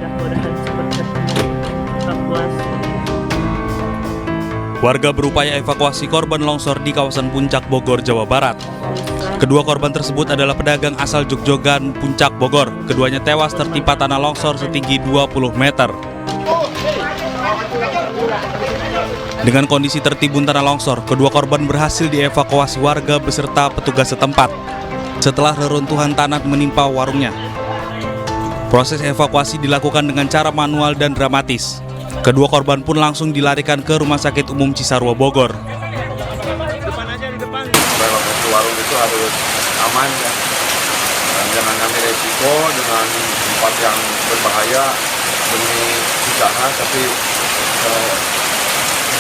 mudah-mudahan cepat ketemu evakuasi. Warga berupaya evakuasi korban longsor di kawasan Puncak Bogor, Jawa Barat. Kedua korban tersebut adalah pedagang asal Jogjogan, Puncak Bogor. Keduanya tewas tertimpa tanah longsor setinggi 20 meter. Dengan kondisi tertimbun tanah longsor, kedua korban berhasil dievakuasi warga beserta petugas setempat setelah reruntuhan tanah menimpa warungnya. Proses evakuasi dilakukan dengan cara manual dan dramatis. Kedua korban pun langsung dilarikan ke Rumah Sakit Umum Cisarua Bogor. Lokasi warung itu harus aman ya. Dan jangan ambil resiko dengan tempat yang berbahaya demi usaha, tapi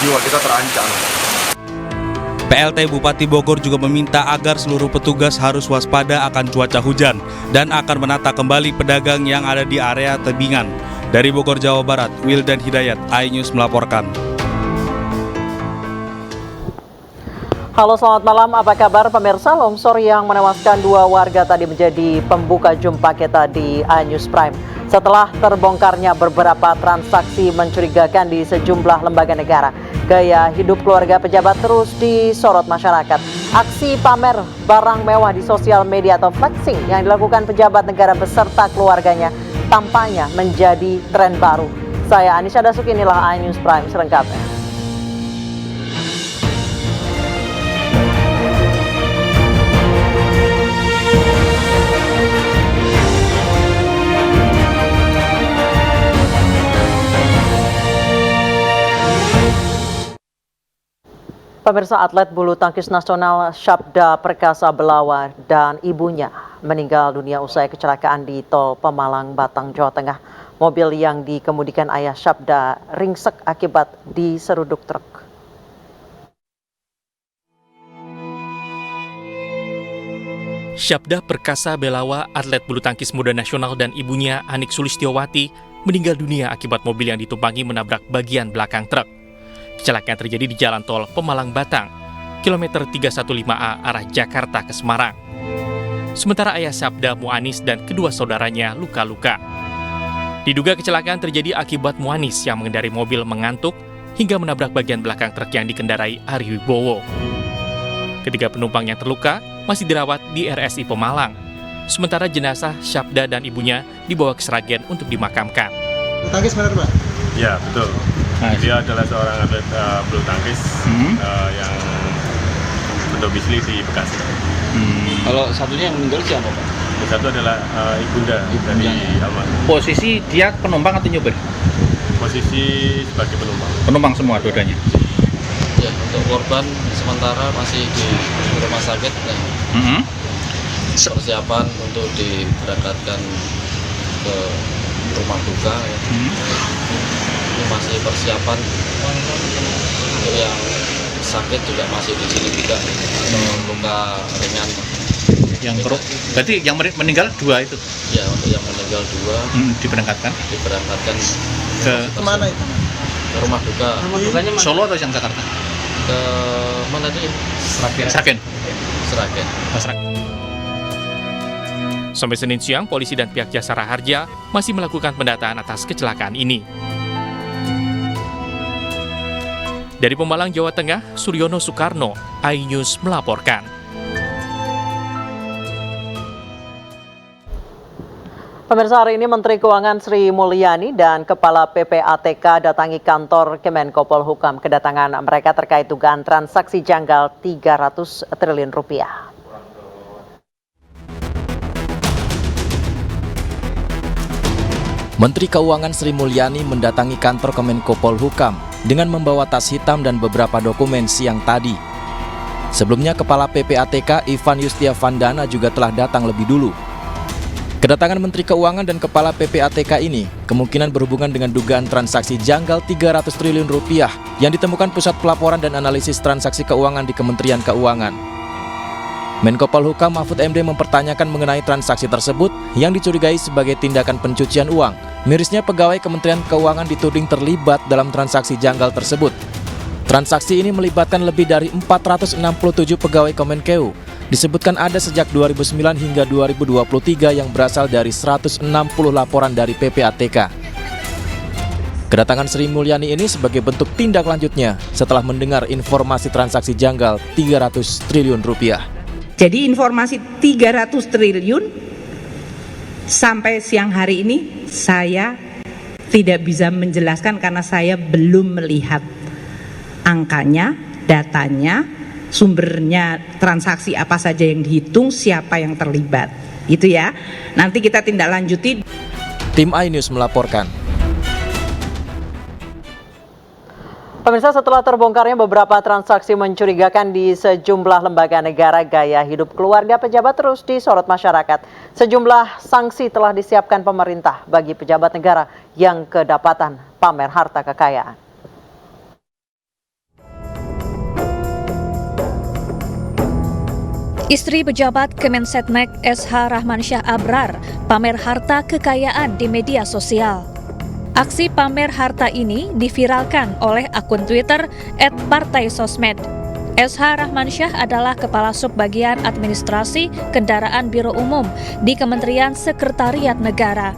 jiwa kita terancam. PLT Bupati Bogor juga meminta agar seluruh petugas harus waspada akan cuaca hujan dan akan menata kembali pedagang yang ada di area tebingan. Dari Bogor, Jawa Barat, Wildan Hidayat, iNews melaporkan. Halo, selamat malam. Apa kabar pemirsa? Longsor yang menewaskan 2 warga tadi menjadi pembuka jumpa kita di iNews Prime. Setelah terbongkarnya beberapa transaksi mencurigakan di sejumlah lembaga negara, gaya hidup keluarga pejabat terus disorot masyarakat. Aksi pamer barang mewah di sosial media atau flexing yang dilakukan pejabat negara beserta keluarganya tampaknya menjadi tren baru. Saya Anisha Dasuki, inilah iNews Prime selengkapnya. Pemirsa, atlet bulu tangkis nasional Syabda Perkasa Belawa dan ibunya meninggal dunia usai kecelakaan di Tol Pemalang, Batang, Jawa Tengah. Mobil yang dikemudikan ayah Syabda ringsek akibat diseruduk truk. Syabda Perkasa Belawa, atlet bulu tangkis muda nasional, dan ibunya Anik Sulistiowati meninggal dunia akibat mobil yang ditumpangi menabrak bagian belakang truk. Kecelakaan terjadi di Jalan Tol Pemalang Batang, kilometer 315A arah Jakarta ke Semarang. Sementara ayah Syabda, Muanis, dan kedua saudaranya luka-luka. Diduga kecelakaan terjadi akibat Muanis yang mengendarai mobil mengantuk hingga menabrak bagian belakang truk yang dikendarai Ari Wibowo. Ketiga penumpang yang terluka masih dirawat di RSI Pemalang. Sementara jenazah Syabda dan ibunya dibawa ke Sragen untuk dimakamkan. Bulu tangkis benar, Pak? Ya, betul. Dia adalah seorang atlet bulu tangkis yang berdomisili di Bekasi. Kalau satunya yang meninggal siapa, Pak? Yang satu adalah ibunda dari almarhum. Posisi dia penumpang atau nyopir? Posisi sebagai penumpang. Penumpang semua dua-duanya. Ya, untuk korban sementara masih di rumah sakit. Persiapan untuk diberangkatkan ke rumah duka. Ya. Ini masih persiapan untuk yang sakit juga masih di sini juga, luka ringan. Berarti yang meninggal 2 itu? Ya, untuk yang meninggal 2 diberangkatkan ke mana itu? Ke rumah duka. Solo atau yang Jakarta? Ke mana tadi? Sragen. Sampai Senin siang, polisi dan pihak Jasara Harja masih melakukan pendataan atas kecelakaan ini. Dari Pemalang, Jawa Tengah, Suryono Soekarno, iNews melaporkan. Pemirsa, hari ini Menteri Keuangan Sri Mulyani dan Kepala PPATK datangi kantor Kemenko Polhukam. Kedatangan mereka terkait dugaan transaksi janggal 300 triliun rupiah. Menteri Keuangan Sri Mulyani mendatangi kantor Kemenko Polhukam dengan membawa tas hitam dan beberapa dokumen siang tadi. Sebelumnya, Kepala PPATK Ivan Yustiavandana juga telah datang lebih dulu. Kedatangan Menteri Keuangan dan Kepala PPATK ini kemungkinan berhubungan dengan dugaan transaksi janggal 300 triliun rupiah yang ditemukan Pusat Pelaporan dan Analisis Transaksi Keuangan di Kementerian Keuangan. Menko Polhukam Mahfud MD mempertanyakan mengenai transaksi tersebut yang dicurigai sebagai tindakan pencucian uang. Mirisnya, pegawai Kementerian Keuangan dituding terlibat dalam transaksi janggal tersebut. Transaksi ini melibatkan lebih dari 467 pegawai Kemenkeu. Disebutkan ada sejak 2009 hingga 2023 yang berasal dari 160 laporan dari PPATK. Kedatangan Sri Mulyani ini sebagai bentuk tindak lanjutnya setelah mendengar informasi transaksi janggal 300 triliun rupiah. Jadi informasi 300 triliun sampai siang hari ini saya tidak bisa menjelaskan karena saya belum melihat angkanya, datanya, sumbernya, transaksi apa saja yang dihitung, siapa yang terlibat. Itu ya. Nanti kita tindak lanjuti. Tim iNews melaporkan. Pemirsa, setelah terbongkarnya beberapa transaksi mencurigakan di sejumlah lembaga negara, gaya hidup keluarga pejabat terus disorot masyarakat. Sejumlah sanksi telah disiapkan pemerintah bagi pejabat negara yang kedapatan pamer harta kekayaan. Istri pejabat Kemensetnek SH Rahmansyah Abrar pamer harta kekayaan di media sosial. Aksi pamer harta ini diviralkan oleh akun Twitter @partaisosmed. SH Rahmansyah adalah Kepala Subbagian Administrasi Kendaraan Biro Umum di Kementerian Sekretariat Negara.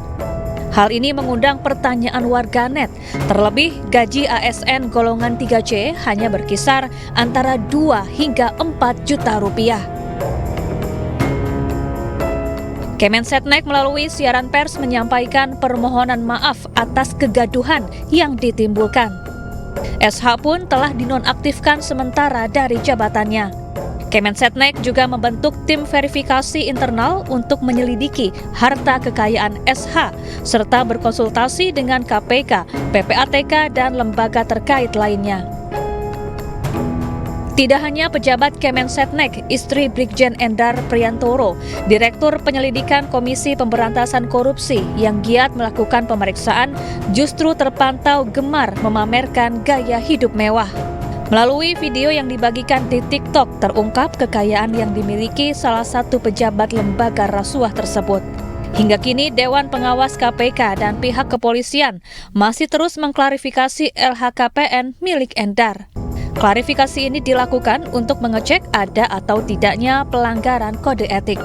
Hal ini mengundang pertanyaan warganet, terlebih gaji ASN golongan 3C hanya berkisar antara 2 hingga 4 juta rupiah. Kemensetnek melalui siaran pers menyampaikan permohonan maaf atas kegaduhan yang ditimbulkan. SH pun telah dinonaktifkan sementara dari jabatannya. Kemensetnek juga membentuk tim verifikasi internal untuk menyelidiki harta kekayaan SH serta berkonsultasi dengan KPK, PPATK, dan lembaga terkait lainnya. Tidak hanya pejabat Kemensetnek, istri Brigjen Endar Priantoro, Direktur Penyelidikan Komisi Pemberantasan Korupsi yang giat melakukan pemeriksaan, justru terpantau gemar memamerkan gaya hidup mewah. Melalui video yang dibagikan di TikTok, terungkap kekayaan yang dimiliki salah satu pejabat lembaga rasuah tersebut. Hingga kini, Dewan Pengawas KPK dan pihak kepolisian masih terus mengklarifikasi LHKPN milik Endar. Klarifikasi ini dilakukan untuk mengecek ada atau tidaknya pelanggaran kode etik.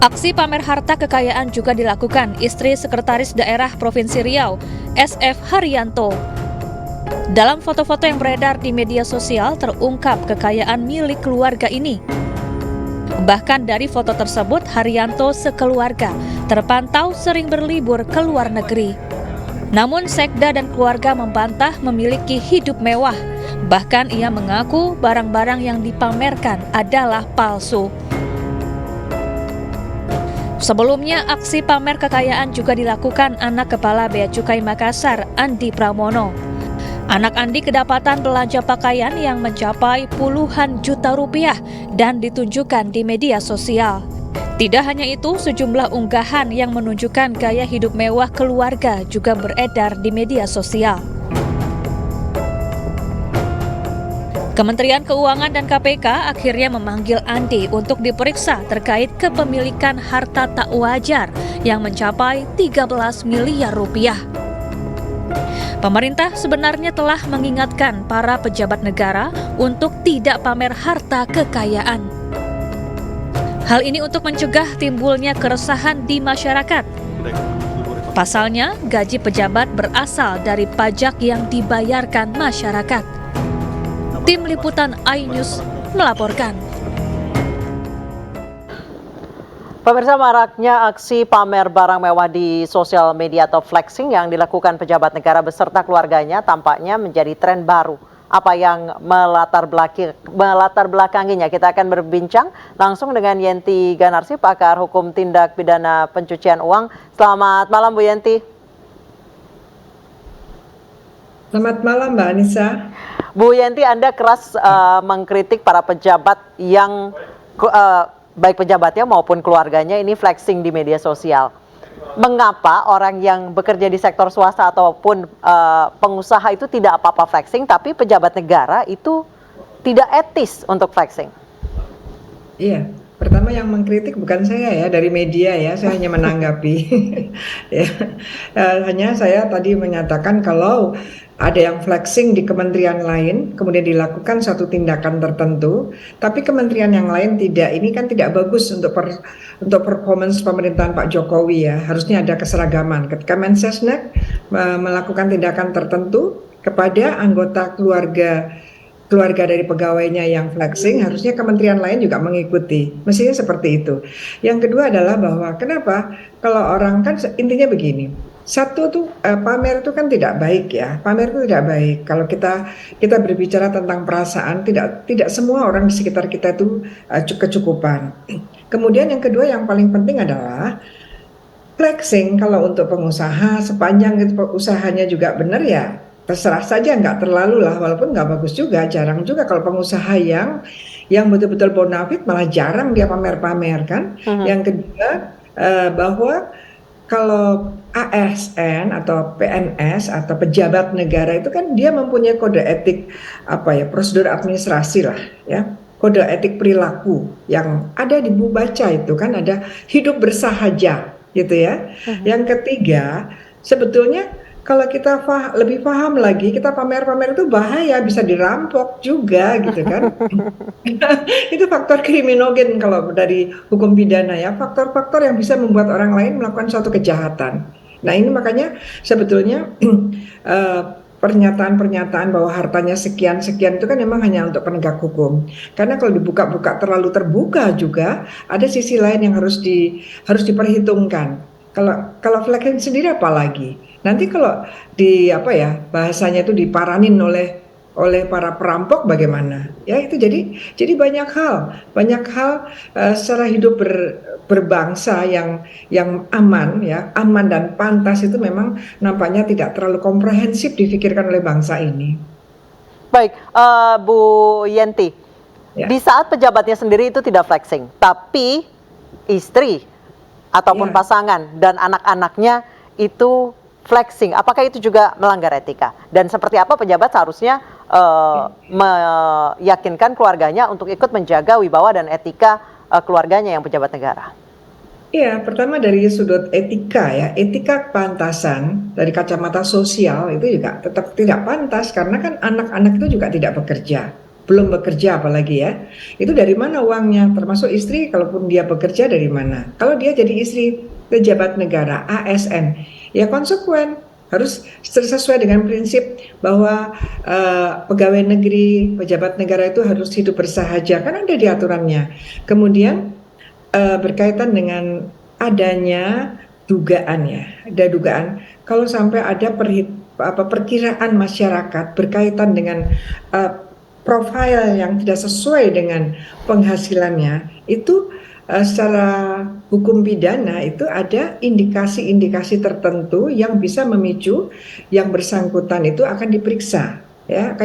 Aksi pamer harta kekayaan juga dilakukan istri Sekretaris Daerah Provinsi Riau, SF Haryanto. Dalam foto-foto yang beredar di media sosial terungkap kekayaan milik keluarga ini. Bahkan dari foto tersebut, Haryanto sekeluarga terpantau sering berlibur ke luar negeri. Namun Sekda dan keluarga membantah memiliki hidup mewah. Bahkan ia mengaku barang-barang yang dipamerkan adalah palsu. Sebelumnya, aksi pamer kekayaan juga dilakukan anak Kepala Bea Cukai Makassar, Andi Pramono. Anak Andi kedapatan belanja pakaian yang mencapai puluhan juta rupiah dan ditunjukkan di media sosial. Tidak hanya itu, sejumlah unggahan yang menunjukkan gaya hidup mewah keluarga juga beredar di media sosial. Kementerian Keuangan dan KPK akhirnya memanggil Andi untuk diperiksa terkait kepemilikan harta tak wajar yang mencapai 13 miliar rupiah. Pemerintah sebenarnya telah mengingatkan para pejabat negara untuk tidak pamer harta kekayaan. Hal ini untuk mencegah timbulnya keresahan di masyarakat. Pasalnya, gaji pejabat berasal dari pajak yang dibayarkan masyarakat. Tim Liputan iNews melaporkan. Pemirsa, maraknya aksi pamer barang mewah di sosial media atau flexing yang dilakukan pejabat negara beserta keluarganya tampaknya menjadi tren baru. Apa yang melatar belakanginya? Kita akan berbincang langsung dengan Yenti Ganarsi, pakar hukum tindak pidana pencucian uang. Selamat malam, Bu Yenti. Selamat malam, Mbak Anissa. Bu Yenti, Anda keras mengkritik para pejabat yang baik pejabatnya maupun keluarganya ini flexing di media sosial. Mengapa orang yang bekerja di sektor swasta ataupun pengusaha itu tidak apa-apa flexing, tapi pejabat negara itu tidak etis untuk flexing? Iya, pertama yang mengkritik bukan saya ya, dari media ya, saya hanya menanggapi. Ya, hanya saya tadi menyatakan kalau ada yang flexing di kementerian lain, kemudian dilakukan suatu tindakan tertentu, tapi kementerian yang lain tidak. Ini kan tidak bagus untuk performance pemerintahan Pak Jokowi ya. Harusnya ada keseragaman. Ketika Mensesnek melakukan tindakan tertentu kepada anggota keluarga dari pegawainya yang flexing, harusnya kementerian lain juga mengikuti. Mestinya seperti itu. Yang kedua adalah bahwa kenapa kalau orang kan intinya begini. Satu tuh pamer itu kan tidak baik ya. Pamer itu tidak baik. Kalau kita berbicara tentang perasaan, tidak semua orang di sekitar kita itu kecukupan. Kemudian yang kedua yang paling penting adalah flexing. Kalau untuk pengusaha sepanjang itu usahanya juga benar ya terserah saja, nggak terlalu lah, walaupun nggak bagus juga, jarang juga kalau pengusaha yang betul-betul bonafit malah jarang dia pamer-pamer kan. Yang kedua bahwa kalau ASN atau PNS atau pejabat negara itu kan dia mempunyai kode etik prosedur administrasi lah ya, kode etik perilaku yang ada di buku baca itu kan ada hidup bersahaja gitu ya. Yang ketiga sebetulnya kalau kita lebih paham lagi, kita pamer-pamer itu bahaya, bisa dirampok juga gitu kan. Itu faktor kriminogen kalau dari hukum pidana ya, faktor-faktor yang bisa membuat orang lain melakukan suatu kejahatan. Nah ini makanya sebetulnya pernyataan-pernyataan bahwa hartanya sekian-sekian itu kan memang hanya untuk penegak hukum. Karena kalau dibuka-buka terlalu terbuka juga, ada sisi lain yang harus diperhitungkan. Kalau flexing sendiri apalagi? Nanti kalau bahasanya itu diparanin oleh para perampok bagaimana? Ya itu jadi banyak hal secara hidup berbangsa yang aman ya, aman dan pantas itu memang nampaknya tidak terlalu komprehensif difikirkan oleh bangsa ini. Baik, Bu Yenti, ya. Di saat pejabatnya sendiri itu tidak flexing, tapi istri ataupun pasangan dan anak-anaknya itu flexing, apakah itu juga melanggar etika? Dan seperti apa pejabat seharusnya meyakinkan keluarganya untuk ikut menjaga wibawa dan etika keluarganya yang pejabat negara? Iya, pertama dari sudut etika ya, etika kepantasan dari kacamata sosial itu juga tetap tidak pantas karena kan anak-anak itu juga tidak bekerja. Belum bekerja apalagi ya, itu dari mana uangnya, termasuk istri kalaupun dia bekerja dari mana. Kalau dia jadi istri pejabat negara, ASN, ya konsekuen, harus sesuai dengan prinsip bahwa pegawai negeri, pejabat negara itu harus hidup bersahaja, kan ada di aturannya. Kemudian berkaitan dengan adanya dugaan ya, ada dugaan kalau sampai ada perkiraan masyarakat berkaitan dengan profil yang tidak sesuai dengan penghasilannya, itu secara hukum pidana itu ada indikasi-indikasi tertentu yang bisa memicu yang bersangkutan itu akan diperiksa ya,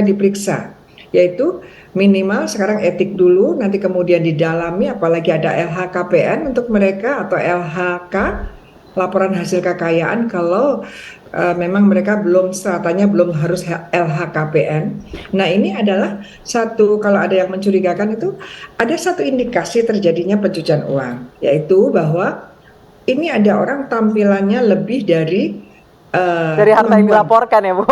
yaitu minimal sekarang etik dulu, nanti kemudian didalami, apalagi ada LHKPN untuk mereka atau LHK, laporan hasil kekayaan, kalau memang mereka belum stratanya belum harus LHKPN. Nah ini adalah satu, kalau ada yang mencurigakan itu ada satu indikasi terjadinya pencucian uang, yaitu bahwa ini ada orang tampilannya lebih dari harta yang dilaporkan ya Bu?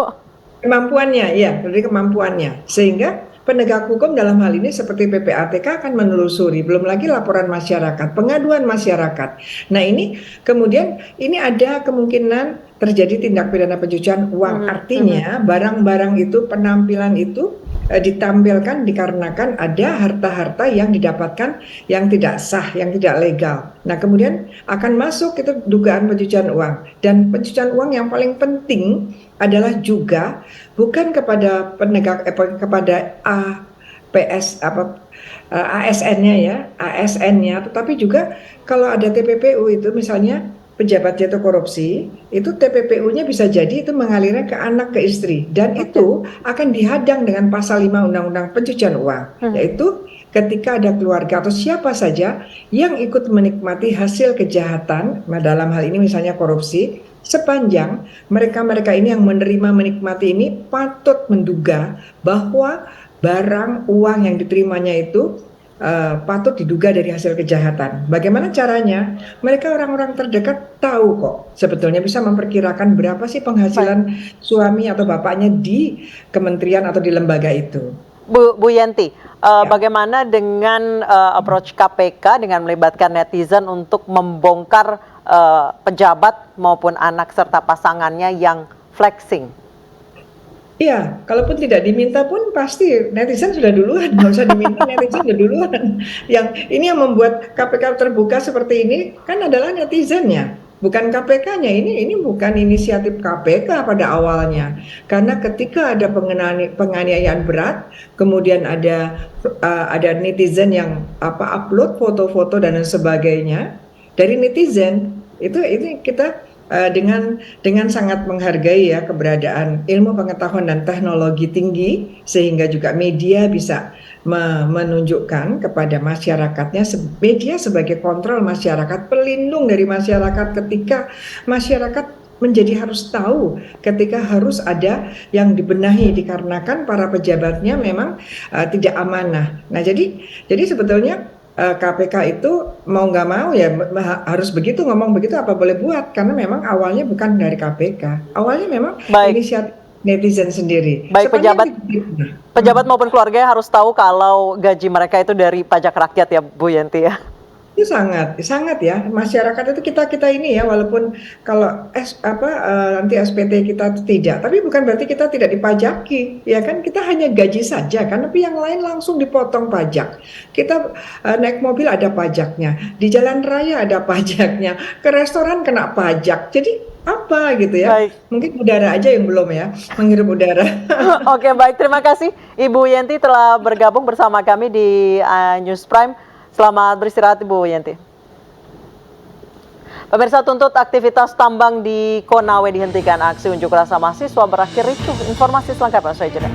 Kemampuannya, ya dari kemampuannya, sehingga penegak hukum dalam hal ini seperti PPATK akan menelusuri, belum lagi laporan masyarakat, pengaduan masyarakat. Nah ini kemudian ini ada kemungkinan terjadi tindak pidana pencucian uang. Artinya barang-barang itu, penampilan itu ditampilkan dikarenakan ada harta-harta yang didapatkan yang tidak sah, yang tidak legal. Nah kemudian akan masuk itu dugaan pencucian uang. Dan pencucian uang yang paling penting adalah juga bukan kepada penegak kepada ASN-nya ya, ASN-nya, tetapi juga kalau ada TPPU itu misalnya pejabat jatuh korupsi, itu TPPU-nya bisa jadi itu mengalirnya ke anak, ke istri, dan itu akan dihadang dengan pasal 5 Undang-Undang Pencucian Uang, yaitu ketika ada keluarga atau siapa saja yang ikut menikmati hasil kejahatan, dalam hal ini misalnya korupsi, sepanjang mereka-mereka ini yang menerima menikmati ini patut menduga bahwa barang uang yang diterimanya itu patut diduga dari hasil kejahatan. Bagaimana caranya? Mereka orang-orang terdekat tahu kok sebetulnya bisa memperkirakan berapa sih penghasilan suami atau bapaknya di kementerian atau di lembaga itu. Bu Yenti, bagaimana dengan approach KPK dengan melibatkan netizen untuk membongkar pejabat maupun anak serta pasangannya yang flexing? Iya, kalaupun tidak diminta pun pasti netizen sudah duluan, nggak usah diminta, netizen sudah duluan. Yang membuat KPK terbuka seperti ini kan adalah netizennya, bukan KPK-nya. Ini bukan inisiatif KPK pada awalnya. Karena ketika ada penganiayaan berat, kemudian ada netizen yang upload foto-foto dan sebagainya dari netizen, itu kita dengan sangat menghargai ya keberadaan ilmu pengetahuan dan teknologi tinggi, sehingga juga media bisa menunjukkan kepada masyarakatnya, media sebagai kontrol masyarakat, pelindung dari masyarakat ketika masyarakat menjadi harus tahu ketika harus ada yang dibenahi dikarenakan para pejabatnya memang tidak amanah. Nah, jadi sebetulnya KPK itu mau nggak mau ya harus begitu, ngomong begitu, apa boleh buat, karena memang awalnya bukan dari KPK, awalnya memang inisiatif netizen sendiri. Baik, pejabat maupun keluarga harus tahu kalau gaji mereka itu dari pajak rakyat ya Bu Yenti ya. Itu sangat ya, masyarakat itu kita ini ya, walaupun kalau nanti SPT kita tidak, tapi bukan berarti kita tidak dipajaki ya kan, kita hanya gaji saja kan, tapi yang lain langsung dipotong pajak. Kita naik mobil ada pajaknya, di jalan raya ada pajaknya, ke restoran kena pajak, jadi apa gitu ya. Baik. Mungkin udara aja yang belum ya, menghirup udara. Oke, baik, terima kasih Ibu Yenti telah bergabung bersama kami di News Prime. Selamat beristirahat Ibu Yenti. Pemirsa, tuntut aktivitas tambang di Konawe dihentikan, aksi unjuk rasa mahasiswa berakhir ricuh. Informasi selengkapnya usai jeda.